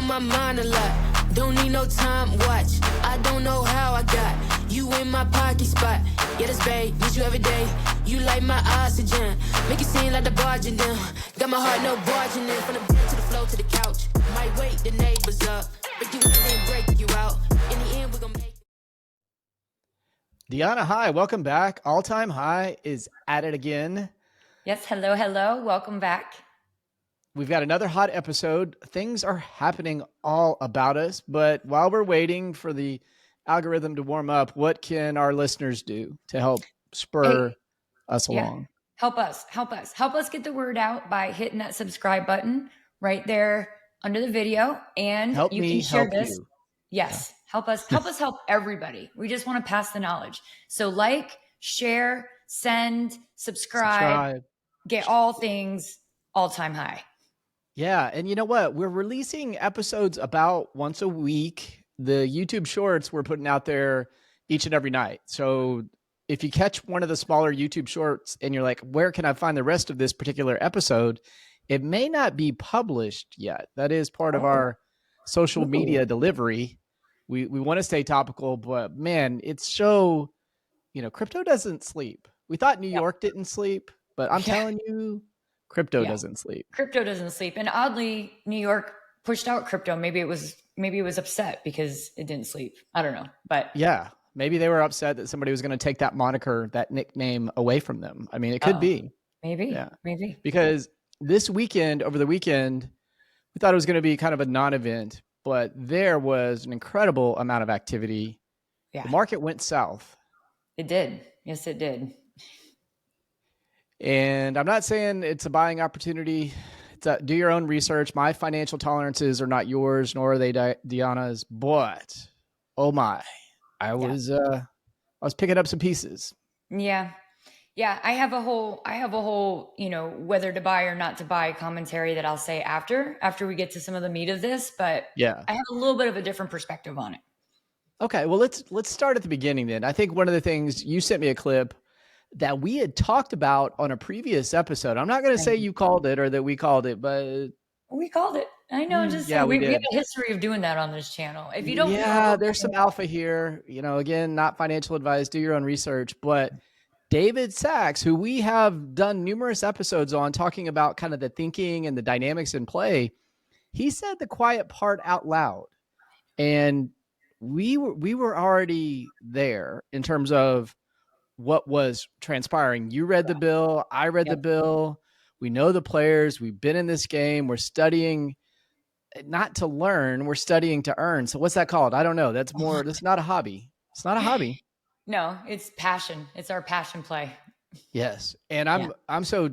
my mind a lot. Don't need no time watch. I don't know how I got you in my pocket spot. Yeah, that's babe, need you every day. You like my oxygen. Make it seem like the barging down. Got my heart no barging in. From the bed to the floor to the couch. Might wake the neighbors up. Break you in, then break you out. In the end, we're gonna make it. Dionna, hi, welcome back. All Time High is at it again. Yes, hello, hello. Welcome back. We've got another hot episode. Things are happening all about us, but while we're waiting for the algorithm to warm up, what can our listeners do to help spur us along? Help us get the word out by hitting that subscribe button right there under the video, and Help you me can share help this. you. Yes, help us help everybody. We just want to pass the knowledge. So like, share, send, subscribe. Get all things All Time High. Yeah, and you know what? We're releasing episodes about once a week. The YouTube shorts we're putting out there each and every night. So if you catch one of the smaller YouTube shorts and you're like, where can I find the rest of this particular episode? It may not be published yet. That is part of our social media delivery. We want to stay topical, but man, it's so, crypto doesn't sleep. We thought New York didn't sleep, but I'm telling you, crypto doesn't sleep. Crypto doesn't sleep. And oddly, New York pushed out crypto. Maybe it was upset because it didn't sleep. I don't know. But yeah, maybe they were upset that somebody was going to take that moniker, that nickname away from them. I mean, it could be. Maybe. Because over the weekend, we thought it was going to be kind of a non-event, but there was an incredible amount of activity. Yeah. The market went south. It did. Yes, it did. And I'm not saying it's a buying opportunity. Do your own research. My financial tolerances are not yours, nor are they Deanna's. But oh my, I was picking up some pieces. Yeah. I have a whole, whether to buy or not to buy commentary that I'll say after we get to some of the meat of this. But yeah, I have a little bit of a different perspective on it. Okay, well let's start at the beginning then. I think one of the things you sent me a clip that we had talked about on a previous episode. I'm not going to say you called it or that we called it, but we called it. I know. We have a history of doing that on this channel. If you don't know, there's some alpha here, again, not financial advice, do your own research, but David Sachs, who we have done numerous episodes on talking about kind of the thinking and the dynamics in play, he said the quiet part out loud. And we were already there in terms of what was transpiring. You read the bill. I read the bill. We know the players. We've been in this game. We're studying not to learn. We're studying to earn. So what's that called? I don't know. That's not a hobby. It's not a hobby. No, it's passion. It's our passion play. Yes. And I'm so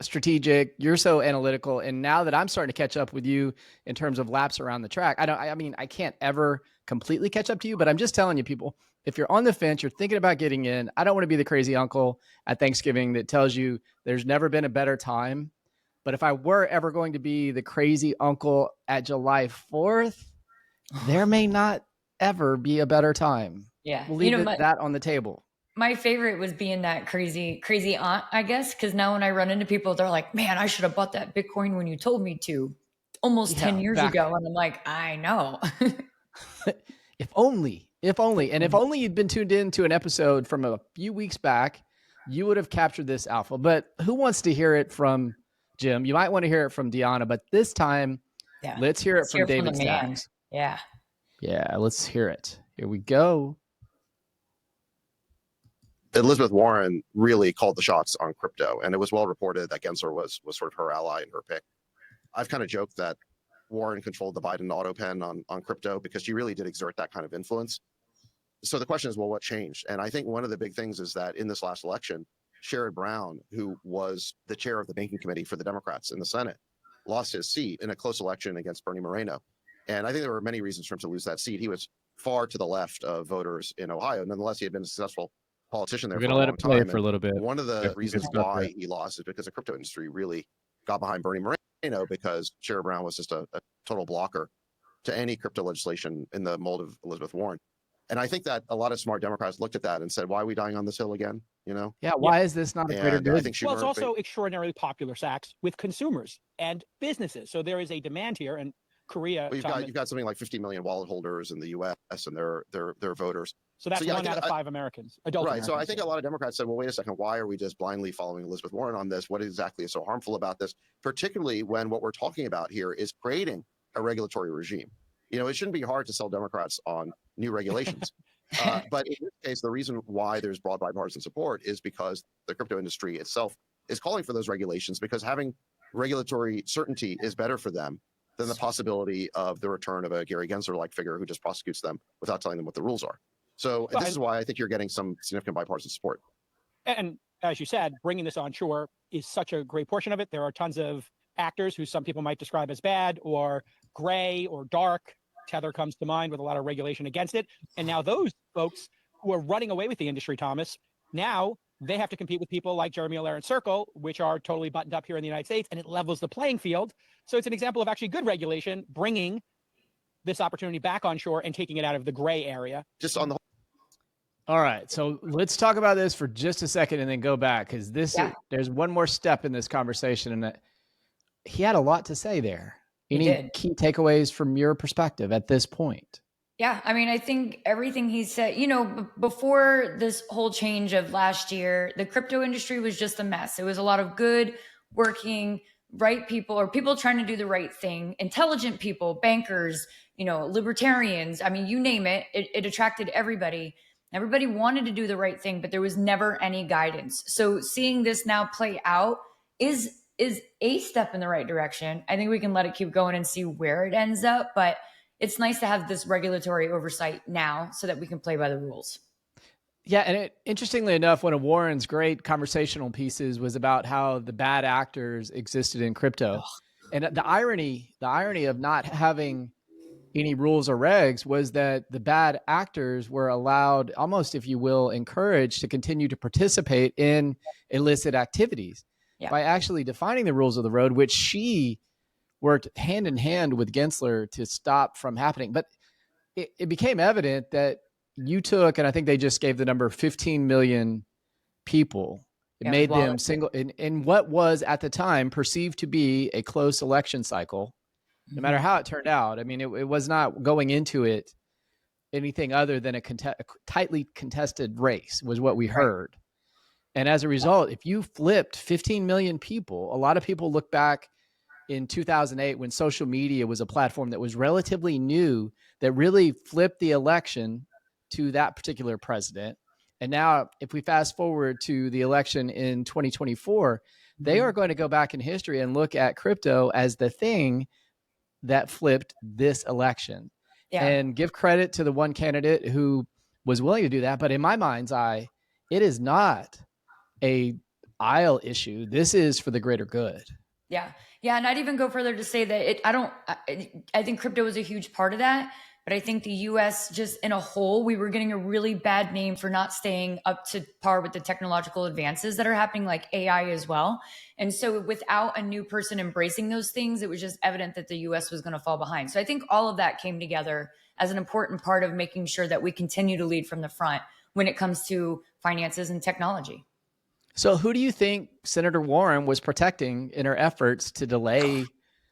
strategic. You're so analytical. And now that I'm starting to catch up with you in terms of laps around the track, I can't ever completely catch up to you, but I'm just telling you, people, if you're on the fence, you're thinking about getting in, I don't want to be the crazy uncle at Thanksgiving that tells you there's never been a better time. But if I were ever going to be the crazy uncle at July 4th, there may not ever be a better time. Yeah. We'll leave that on the table. My favorite was being that crazy aunt, I guess. Because now when I run into people, they're like, man, I should have bought that Bitcoin when you told me to almost 10 years ago. And I'm like, I know. If only. And if only you'd been tuned in to an episode from a few weeks back, you would have captured this alpha. But who wants to hear it from Jim? You might want to hear it from Deanna, but this time, let's hear it from David Sachs. Yeah, let's hear it. Here we go. Elizabeth Warren really called the shots on crypto, and it was well reported that Gensler was sort of her ally and her pick. I've kind of joked that Warren controlled the Biden auto pen on crypto because she really did exert that kind of influence. So the question is, well, what changed? And I think one of the big things is that in this last election, Sherrod Brown, who was the chair of the banking committee for the Democrats in the Senate, lost his seat in a close election against Bernie Moreno. And I think there were many reasons for him to lose that seat. He was far to the left of voters in Ohio. Nonetheless, he had been a successful politician there. We're going to let it play for a little bit. One of the reasons why he lost is because the crypto industry really got behind Bernie Moreno because Sherrod Brown was just a total blocker to any crypto legislation in the mold of Elizabeth Warren. And I think that a lot of smart Democrats looked at that and said, why are we dying on this hill again? Yeah. Why is this not a greater good? I think it's also extraordinarily popular, Sachs, with consumers and businesses. So there is a demand here. And Korea. Well, you've got something like 50 million wallet holders in the U.S. and their voters. So that's 1 out of 5 Americans, adult Americans. So I think a lot of Democrats said, well, wait a second, why are we just blindly following Elizabeth Warren on this? What exactly is so harmful about this? Particularly when what we're talking about here is creating a regulatory regime. It shouldn't be hard to sell Democrats on new regulations. But in this case, the reason why there's broad bipartisan support is because the crypto industry itself is calling for those regulations, because having regulatory certainty is better for them than the possibility of the return of a Gary Gensler-like figure who just prosecutes them without telling them what the rules are. So this is why I think you're getting some significant bipartisan support. And as you said, bringing this onshore is such a great portion of it. There are tons of actors who some people might describe as bad or gray or dark. Tether comes to mind with a lot of regulation against it. And now those folks who are running away with the industry, Thomas, now they have to compete with people like Jeremy Allaire and Circle, which are totally buttoned up here in the United States, and it levels the playing field. So it's an example of actually good regulation, bringing this opportunity back onshore and taking it out of the gray area. Just on the All right, so let's talk about this for just a second and then go back, because there's one more step in this conversation, and he had a lot to say there. Any key takeaways from your perspective at this point? Yeah, I mean, I think everything he said, before this whole change of last year, the crypto industry was just a mess. It was a lot of good, working, right people, or people trying to do the right thing, intelligent people, bankers, libertarians. I mean, you name it, it attracted everybody. Everybody wanted to do the right thing, but there was never any guidance. So seeing this now play out is a step in the right direction. I think we can let it keep going and see where it ends up, but it's nice to have this regulatory oversight now so that we can play by the rules. Yeah, and interestingly enough, one of Warren's great conversational pieces was about how the bad actors existed in crypto. And the irony of not having any rules or regs was that the bad actors were allowed, almost, if you will, encouraged to continue to participate in illicit activities by actually defining the rules of the road, which she worked hand in hand with Gensler to stop from happening. But it became evident that you took, and I think they just gave the number 15 million people. It made them single in what was at the time perceived to be a close election cycle, no matter how it turned out. I mean, it was not going into it anything other than a tightly contested race was what we heard. And as a result, if you flipped 15 million people, a lot of people look back in 2008 when social media was a platform that was relatively new, that really flipped the election to that particular president. And now if we fast forward to the election in 2024, they are going to go back in history and look at crypto as the thing that flipped this election. And give credit to the one candidate who was willing to do that. But in my mind's eye, it is not a aisle issue. This is for the greater good. Yeah. And I'd even go further to say that I think crypto is a huge part of that. But I think the US just in a whole, we were getting a really bad name for not staying up to par with the technological advances that are happening, like AI as well. And so without a new person embracing those things, it was just evident that the US was going to fall behind. So I think all of that came together as an important part of making sure that we continue to lead from the front when it comes to finances and technology. So who do you think Senator Warren was protecting in her efforts to delay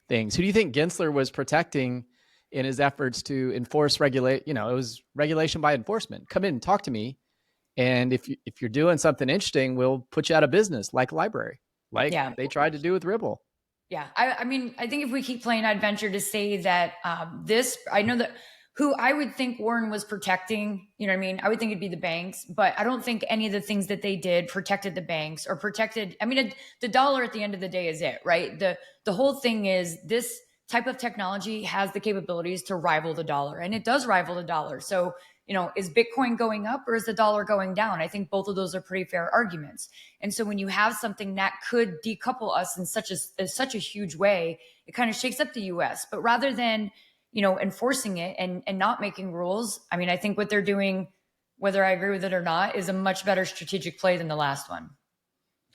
things? Who do you think Gensler was protecting in his efforts to enforce it was regulation by enforcement. Come in, talk to me. And if you're doing something interesting, we'll put you out of business, like a library, they tried to do with Ripple. Yeah. I mean, I think if we keep playing, I'd venture to say that I know that who I would think Warren was protecting, you know what I mean? I would think it'd be the banks, but I don't think any of the things that they did protected the banks or protected, the dollar at the end of the day is it, right? The whole thing is this type of technology has the capabilities to rival the dollar, and it does rival the dollar. So, is Bitcoin going up or is the dollar going down? I think both of those are pretty fair arguments. And so when you have something that could decouple us in such a huge way, it kind of shakes up the US. But rather than, enforcing it and not making rules, I think what they're doing, whether I agree with it or not, is a much better strategic play than the last one.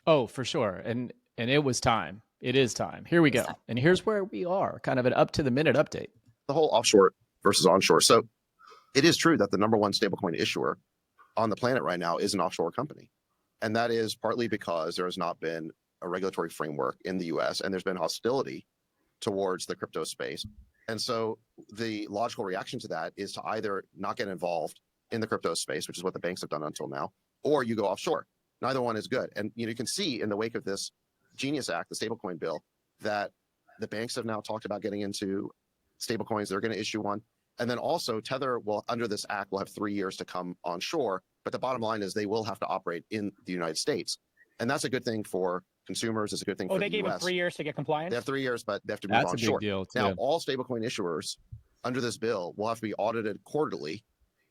Oh, for sure. And it was time. It is time. Here we go. And here's where we are, kind of an up-to-the-minute update. The whole offshore versus onshore. So it is true that the number one stablecoin issuer on the planet right now is an offshore company. And that is partly because there has not been a regulatory framework in the US, and there's been hostility towards the crypto space. And so the logical reaction to that is to either not get involved in the crypto space, which is what the banks have done until now, or you go offshore. Neither one is good. And you can see in the wake of this Genius Act, the stablecoin bill, that the banks have now talked about getting into stablecoins. They're going to issue one. And then also Tether will, under this act, will have 3 years to come onshore. But the bottom line is they will have to operate in the United States. And that's a good thing for consumers. It's a good thing for the US. They gave them 3 years to get compliance? They have 3 years, but they have to move onshore. That's a big deal, too. Now, all stablecoin issuers under this bill will have to be audited quarterly.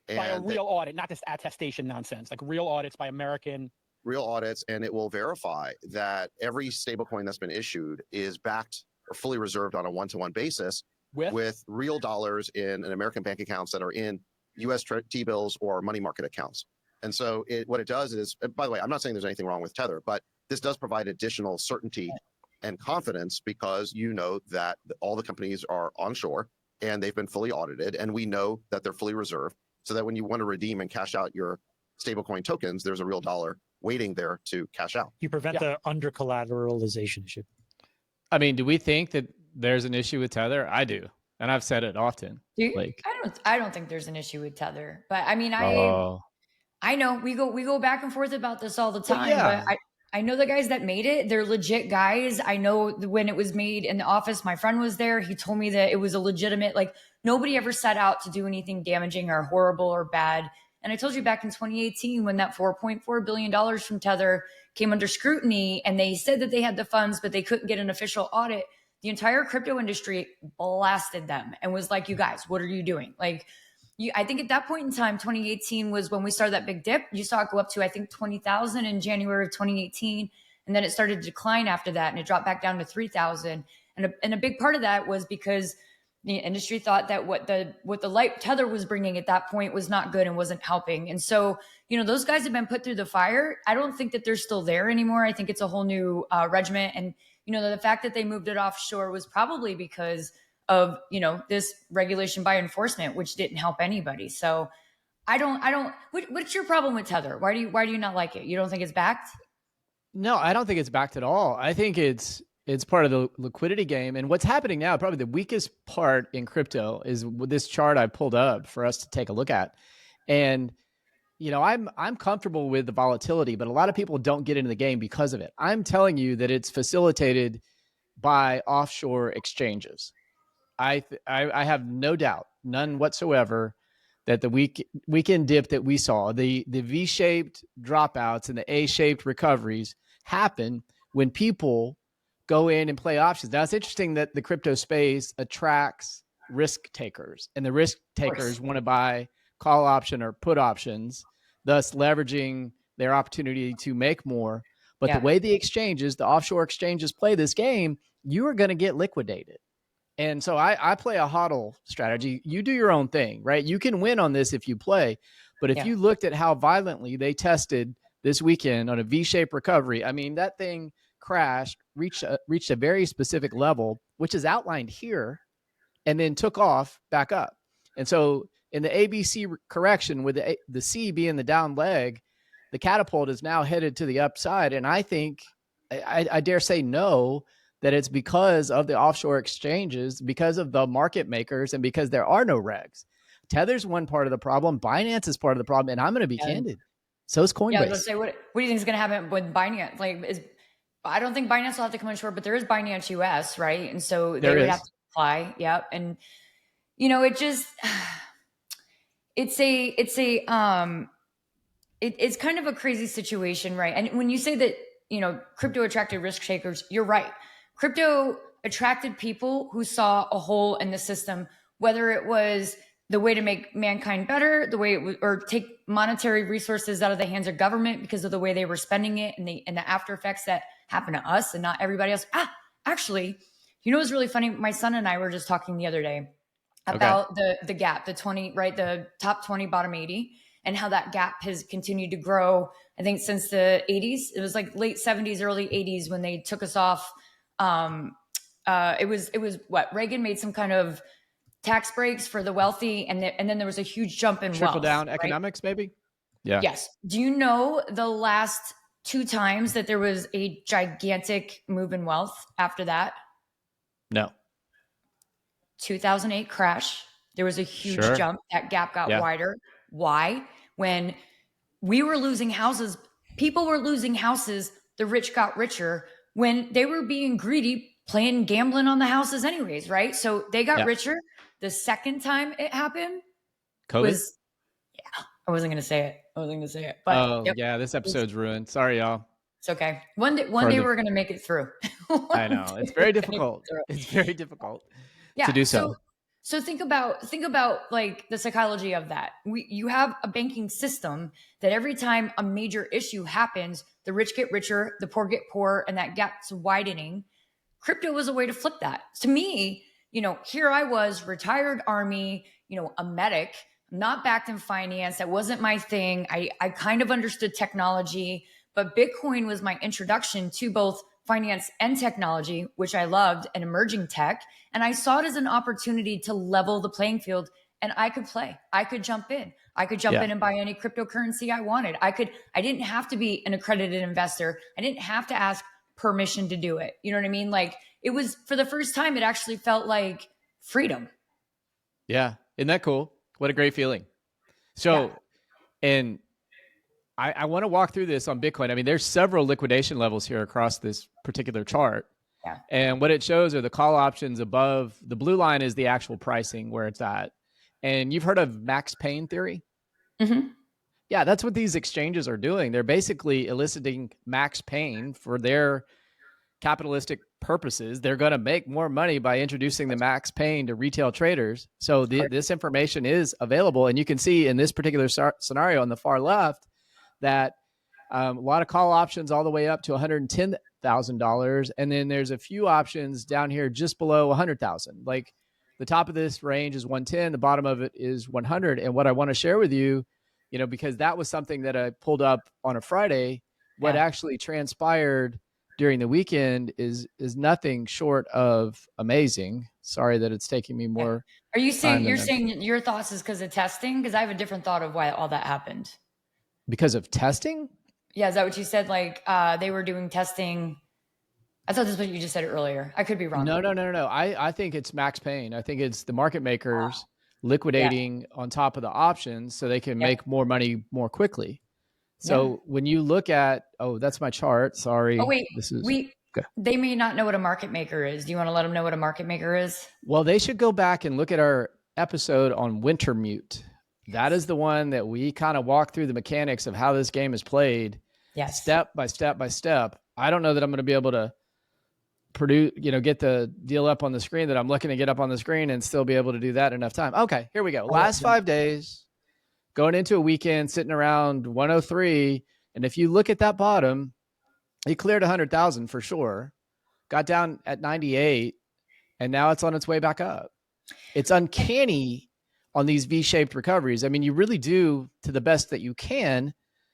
By a real audit, not this attestation nonsense, like real audits by American. Real audits, and it will verify that every stablecoin that's been issued is backed or fully reserved on a one-to-one basis with real dollars in an American bank accounts that are in U.S. T-bills or money market accounts. And so what it does is, by the way, I'm not saying there's anything wrong with Tether, but this does provide additional certainty and confidence because you know that all the companies are onshore and they've been fully audited, and we know that they're fully reserved, so that when you want to redeem and cash out your stablecoin tokens, there's a real dollar waiting there to cash out. You prevent the under collateralization issue. I mean, do we think that there's an issue with Tether? I do. And I've said it often. Like, I don't think there's an issue with Tether, but I mean, I know we go back and forth about this all the time, but I know the guys that made it, they're legit guys. I know when it was made in the office, my friend was there. He told me that it was a legitimate, like nobody ever set out to do anything damaging or horrible or bad. And I told you back in 2018, when that $4.4 billion from Tether came under scrutiny and they said that they had the funds, but they couldn't get an official audit, the entire crypto industry blasted them and was like, you guys, what are you doing? Like, I think at that point in time, 2018 was when we started that big dip. You saw it go up to, I think, 20,000 in January of 2018. And then it started to decline after that. And it dropped back down to 3,000. And a big part of that was because the industry thought that what the light Tether was bringing at that point was not good and wasn't helping. And so, those guys have been put through the fire. I don't think that they're still there anymore. I think it's a whole new regiment. And, the fact that they moved it offshore was probably because of, this regulation by enforcement, which didn't help anybody. So what's your problem with Tether? Why do you not like it? You don't think it's backed? No, I don't think it's backed at all. I think it's part of the liquidity game. And what's happening now, probably the weakest part in crypto is with this chart I pulled up for us to take a look at. And, I'm comfortable with the volatility, but a lot of people don't get into the game because of it. I'm telling you that it's facilitated by offshore exchanges. I have no doubt, none whatsoever, that the weekend dip that we saw, the V-shaped dropouts and the A-shaped recoveries happen when people go in and play options. Now, it's interesting that the crypto space attracts risk takers, and the risk takers want to buy call option or put options, thus leveraging their opportunity to make more. But the way the offshore exchanges play this game, you are going to get liquidated. And so I play a hodl strategy. You do your own thing, right? You can win on this if you play. But if you looked at how violently they tested this weekend on a V-shaped recovery, I mean, that thing crashed, reached a very specific level, which is outlined here, and then took off back up. And so in the ABC correction, with the C being the down leg, the catapult is now headed to the upside. And I think, I dare say no, that it's because of the offshore exchanges, because of the market makers, and because there are no regs. Tether's one part of the problem. Binance is part of the problem. And I'm going to be candid. So is Coinbase. Yeah, I was gonna say, what do you think is going to happen with Binance? I don't think Binance will have to come on shore, but there is Binance US, right? And so they would have to apply. Yep. And, it's kind of a crazy situation, right? And when you say that, crypto attracted risk takers, you're right. Crypto attracted people who saw a hole in the system, whether it was the way to make mankind better, the way it was, or take monetary resources out of the hands of government because of the way they were spending it and the after effects that happen to us and not everybody else. Actually, what's really funny? My son and I were just talking the other day about the gap, the 20, right? The top 20, bottom 80, and how that gap has continued to grow. I think since the 80s, it was like late 70s, early 80s when they took us off. It was what Reagan made some kind of tax breaks for the wealthy. And then there was a huge jump in trickle wealth, down right? economics, maybe. Yeah. Yes. Do you know the last 2 times that there was a gigantic move in wealth after that? No. 2008 crash. There was a huge Sure. jump. That gap got Yeah. wider. Why? When we were losing houses, people were losing houses. The rich got richer when they were being greedy, playing gambling on the houses anyways, right? So they got Yeah. richer. The second time it happened COVID? was, yeah, I wasn't going to say it. But Oh, yep, yeah, this episode's ruined. Sorry, y'all. it's okay. One day the- we're going to make it through. I know. It's very difficult. It's very difficult to do so. So think about like the psychology of that. You have a banking system that every time a major issue happens, the rich get richer, the poor get poorer, and that gap's widening. Crypto was a way to flip that. To me, here I was, retired Army, a medic, not backed in finance. That wasn't my thing. I kind of understood technology, but Bitcoin was my introduction to both finance and technology, which I loved, and emerging tech. And I saw it as an opportunity to level the playing field. And I could play. I could jump in. I could jump in and buy any cryptocurrency I wanted. I didn't have to be an accredited investor. I didn't have to ask permission to do it. You know what I mean? Like, it was, for the first time, it actually felt like freedom. Yeah. Isn't that cool? What a great feeling. So, and I want to walk through this on Bitcoin. I mean, there's several liquidation levels here across this particular chart. Yeah. And what it shows are the call options above. The blue line is the actual pricing where it's at. And you've heard of Max Payne theory? Mm-hmm. Yeah, that's what these exchanges are doing. They're basically eliciting Max Payne for their capitalistic purposes. They're going to make more money by introducing the Max Payne to retail traders. So this information is available. And you can see in this particular scenario on the far left that a lot of call options all the way up to $110,000. And then there's a few options down here just below 100,000. Like the top of this range is 110, the bottom of it is 100. And what I want to share with you, because that was something that I pulled up on a Friday, what actually transpired during the weekend is nothing short of amazing. Sorry that it's taking me more. Are you saying saying your thoughts is because of testing? Because I have a different thought of why all that happened. Because of testing? Yeah, is that what you said? Like they were doing testing. I thought this is what you just said earlier. I could be wrong. No. I think it's Max Payne. I think it's the market makers liquidating on top of the options so they can make more money more quickly. So when you look at, that's my chart. Sorry. Oh, wait. Okay. They may not know what a market maker is. Do you want to let them know what a market maker is? Well, they should go back and look at our episode on Wintermute. That is the one that we kind of walk through the mechanics of how this game is played. Yes. Step by step by step. I don't know that I'm going to be able to produce, get the deal up on the screen that I'm looking to get up on the screen and still be able to do that in enough time. Okay, here we go. Last 5 days, going into a weekend, sitting around 103. And if you look at that bottom, he cleared 100,000 for sure, got down at 98, and now it's on its way back up. It's uncanny on these V-shaped recoveries. I mean, you really do, to the best that you can,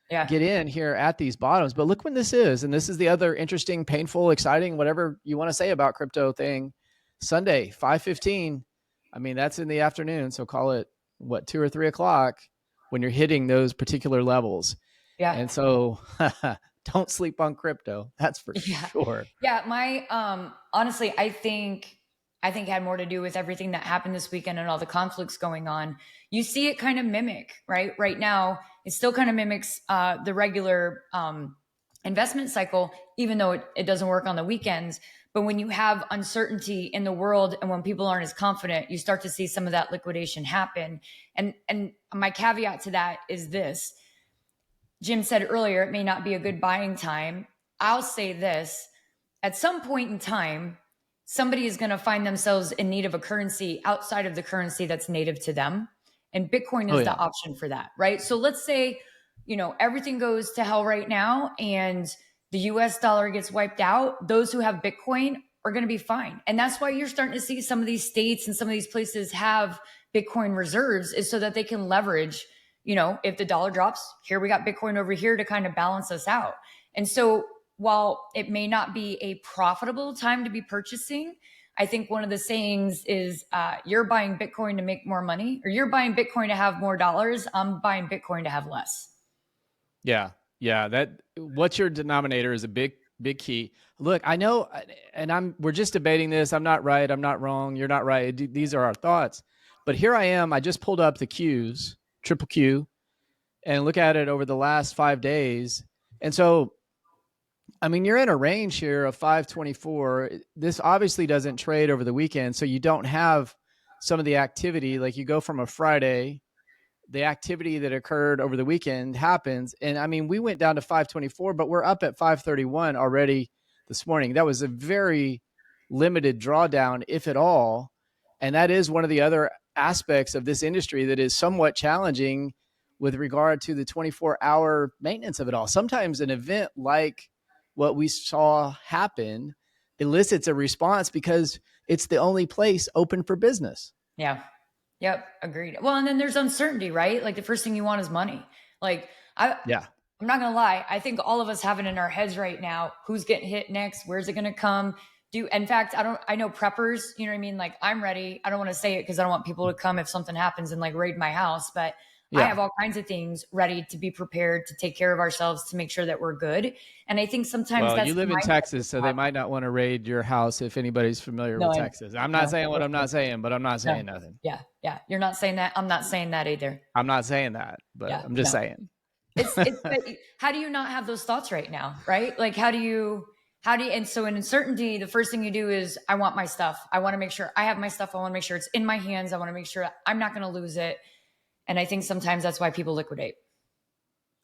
get in here at these bottoms. But look when this is, and this is the other interesting, painful, exciting, whatever you want to say about crypto thing. Sunday, 5:15. I mean, that's in the afternoon, so call it, 2 or 3 o'clock when you're hitting those particular levels. Yeah. And so don't sleep on crypto. That's for sure. Yeah. My, honestly, I think it had more to do with everything that happened this weekend and all the conflicts going on. You see it kind of mimic, right now, it still kind of mimics the regular investment cycle, even though it doesn't work on the weekends. But when you have uncertainty in the world and when people aren't as confident, you start to see some of that liquidation happen. And my caveat to that is this. Jim said earlier, it may not be a good buying time. I'll say this. At some point in time, somebody is going to find themselves in need of a currency outside of the currency that's native to them. And Bitcoin is the option for that, right? So let's say, everything goes to hell right now and the US dollar gets wiped out. Those who have Bitcoin are going to be fine. And that's why you're starting to see some of these states and some of these places have Bitcoin reserves, is so that they can leverage, if the dollar drops, here we got Bitcoin over here to kind of balance us out. And so while it may not be a profitable time to be purchasing, I think one of the sayings is you're buying Bitcoin to make more money, or you're buying Bitcoin to have more dollars. I'm buying Bitcoin to have less. Yeah. What's your denominator is a big Big key. Look, I know, and we're just debating this. I'm not right. I'm not wrong. You're not right. These are our thoughts. But here I am. I just pulled up the Qs, triple Q, and look at it over the last 5 days. And so, I mean, you're in a range here of 524. This obviously doesn't trade over the weekend. So you don't have some of the activity. Like you go from a Friday, the activity that occurred over the weekend happens. And I mean, we went down to 524, but we're up at 531 already this morning. That was a very limited drawdown, if at all. And that is one of the other aspects of this industry that is somewhat challenging with regard to the 24-hour maintenance of it all. Sometimes an event like what we saw happen elicits a response because it's the only place open for business. Yeah. Yep. Agreed. Well, and then there's uncertainty, right? Like the first thing you want is money. Like I'm not going to lie. I think all of us have it in our heads right now. Who's getting hit next? Where's it going to come? In fact, I know preppers, you know what I mean? Like I'm ready. I don't want to say it because I don't want people to come if something happens and like raid my house, but I have all kinds of things ready to be prepared to take care of ourselves to make sure that we're good. And I think sometimes that's you live in Texas, so they might not want to raid your house if anybody's familiar with Texas. I'm not saying what I'm not saying, but I'm not saying nothing. Yeah. Yeah. You're not saying that. I'm not saying that either. I'm not saying that, but I'm just saying. It's how do you not have those thoughts right now? Right? Like and so in uncertainty, the first thing you do is I want my stuff. I want to make sure I have my stuff. I want to make sure it's in my hands. I want to make sure I'm not going to lose it. And I think sometimes that's why people liquidate.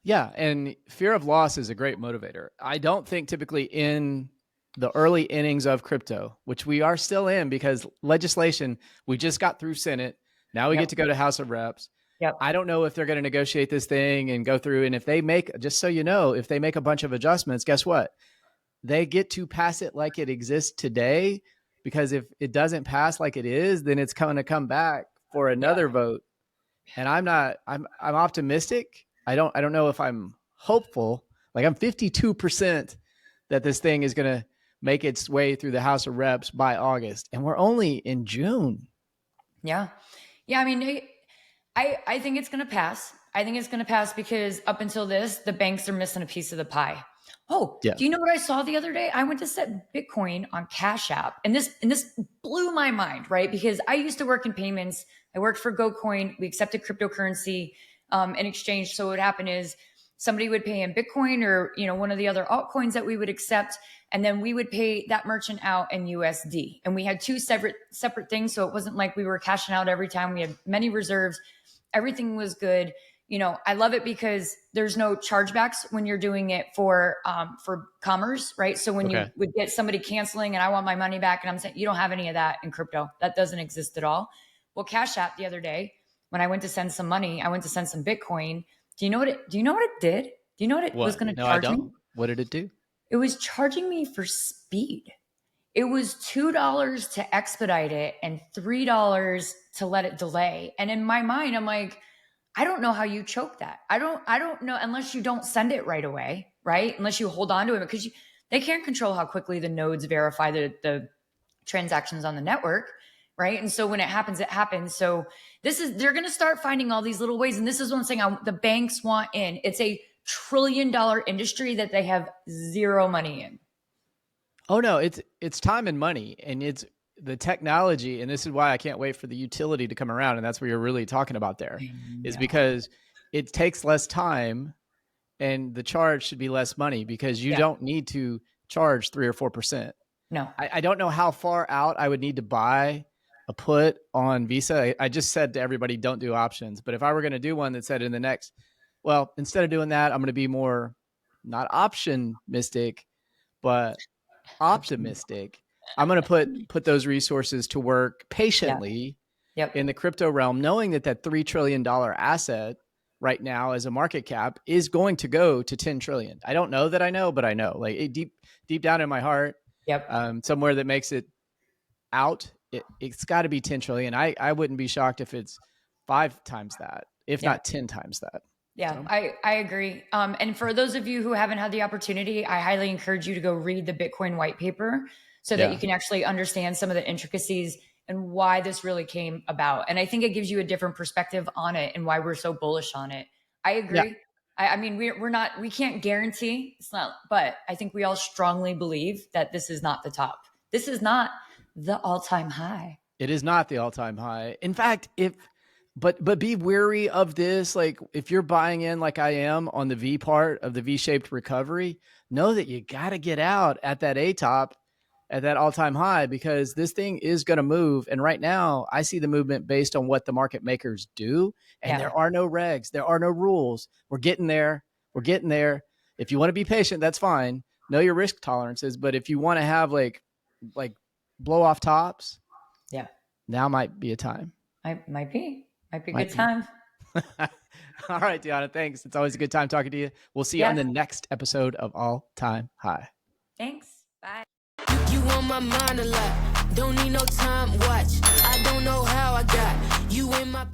Yeah. And fear of loss is a great motivator. I don't think typically in the early innings of crypto, which we are still in because legislation, we just got through Senate. Now we get to go to House of Reps. Yep. I don't know if they're going to negotiate this thing and go through. And if they make, just so you know, if they make a bunch of adjustments, guess what? They get to pass it like it exists today, because if it doesn't pass like it is, then it's going to come back for another vote. And I'm optimistic. I don't know if I'm hopeful. Like I'm 52% that this thing is going to make its way through the House of Reps by August. And we're only in June. Yeah. Yeah. I mean, I think it's going to pass. I think it's going to pass because up until this, the banks are missing a piece of the pie. Oh, do you know what I saw the other day? I went to set Bitcoin on Cash App, and this blew my mind, right? Because I used to work in payments. I worked for GoCoin. We accepted cryptocurrency in exchange. So what would happen is somebody would pay in Bitcoin or one of the other altcoins that we would accept, and then we would pay that merchant out in USD. And we had two separate things, so it wasn't like we were cashing out every time. We had many reserves. Everything was good. I love it because there's no chargebacks when you're doing it for commerce, right? So when you would get somebody canceling and I want my money back, and I'm saying you don't have any of that in crypto. That doesn't exist at all. Well, Cash App the other day, when I went to send some money, I went to send some Bitcoin. Do you know what it did? Do you know what it was going to charge me? What did it do? It was charging me for speed. It was $2 to expedite it and $3 to let it delay. And in my mind, I'm like, I don't know how you choke that. I don't know, unless you don't send it right away, right? Unless you hold on to it, because they can't control how quickly the nodes verify the transactions on the network, right? And so when it happens, it happens. So they're going to start finding all these little ways. And this is what I'm saying, the banks want in. It's a $1 trillion industry that they have zero money in. Oh no, it's time and money, and it's the technology. And this is why I can't wait for the utility to come around. And that's what you're really talking about there, is because it takes less time and the charge should be less money, because you don't need to charge 3 or 4%. No, I don't know how far out I would need to buy a put on Visa. I just said to everybody, don't do options. But if I were going to do one that said instead of doing that, I'm going to be more not option-mistic, but optimistic. I'm going to put those resources to work patiently in the crypto realm, knowing that $3 trillion asset right now as a market cap is going to go to 10 trillion. I don't know that I know, but I know, like deep down in my heart, somewhere that makes it out, it's got to be 10 trillion. I wouldn't be shocked if it's 5 times that, if not 10 times that. Yeah, so. I agree. And for those of you who haven't had the opportunity, I highly encourage you to go read the Bitcoin white paper so that you can actually understand some of the intricacies and why this really came about. And I think it gives you a different perspective on it and why we're so bullish on it. I agree. I mean, we can't guarantee it's not, but I think we all strongly believe that this is not the top. This is not the all-time high. It is not the all-time high. In fact, but be wary of this. Like if you're buying in like I am on the V part of the V-shaped recovery, know that you got to get out at that A top, at that all-time high, because this thing is going to move. And right now I see the movement based on what the market makers do. And there are no regs. There are no rules. We're getting there. We're getting there. If you want to be patient, that's fine. Know your risk tolerances. But if you want to have like blow off tops, now might be a time. Might be a good time. All right, Dionna, thanks. It's always a good time talking to you. We'll see you on the next episode of All Time High. Thanks. Bye. You on my mind a lot. Don't need no time watch. I don't know how I got you in my